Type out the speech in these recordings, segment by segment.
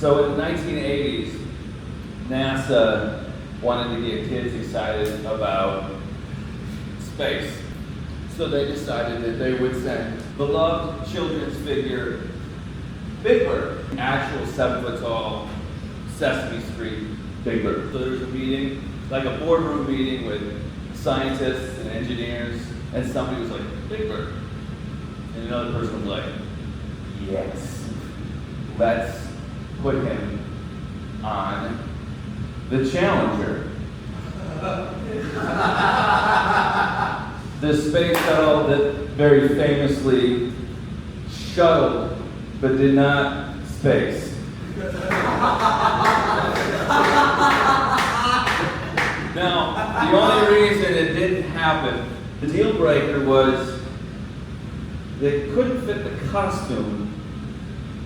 So in the 1980s, NASA wanted to get kids excited about space. So they decided that they would send beloved children's figure, Big Bird, actual 7-foot tall Sesame Street Big Bird. So there's a meeting, like a boardroom meeting with scientists and engineers, and somebody was like, Big Bird. And another person was like, yes, let's put him on the Challenger. The space shuttle that very famously shuttled but did not space. Now, the only reason it didn't happen, the deal breaker was they couldn't fit the costume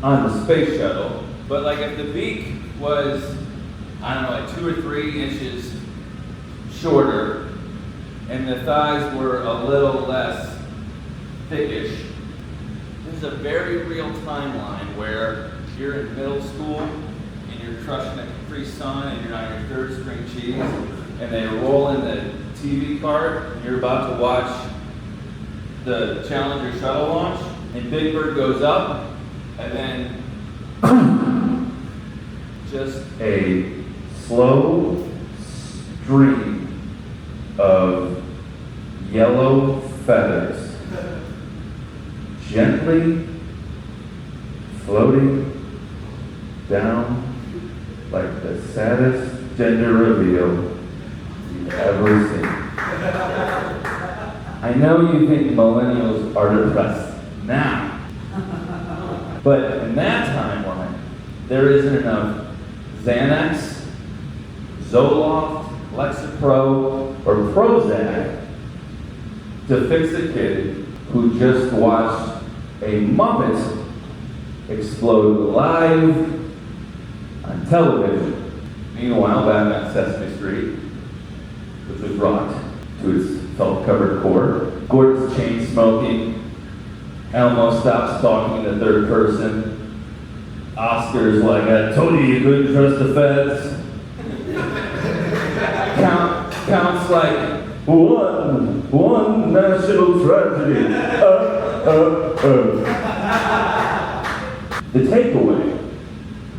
on the space shuttle, but like if the beak was, I don't know, like 2 or 3 inches shorter, and the thighs were a little less thickish, there's a very real timeline where you're in middle school and you're crushing a Capri Sun and you're on your 3rd string cheese, and they roll in the TV cart and you're about to watch the Challenger shuttle launch, and Big Bird goes up, and then just a slow stream of yellow feathers gently floating down like the saddest gender reveal you've ever seen. I know you think millennials are depressed now, but in that timeline, there isn't enough Xanax, Zoloft, Lexapro, or Prozac to fix a kid who just watched a Muppet explode live on television. Meanwhile, back on Sesame Street, which was rocked to its felt-covered core, Gordon's chain smoking, Elmo stops talking in the 3rd person, Oscar's like, I told you couldn't trust the feds. Counts like, one national tragedy. The takeaway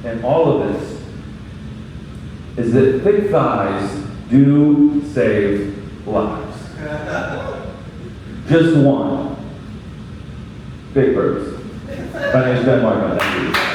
in all of this is that thick thighs do save lives. Just one. Big Birds. My name is Ben Marco. Thank you.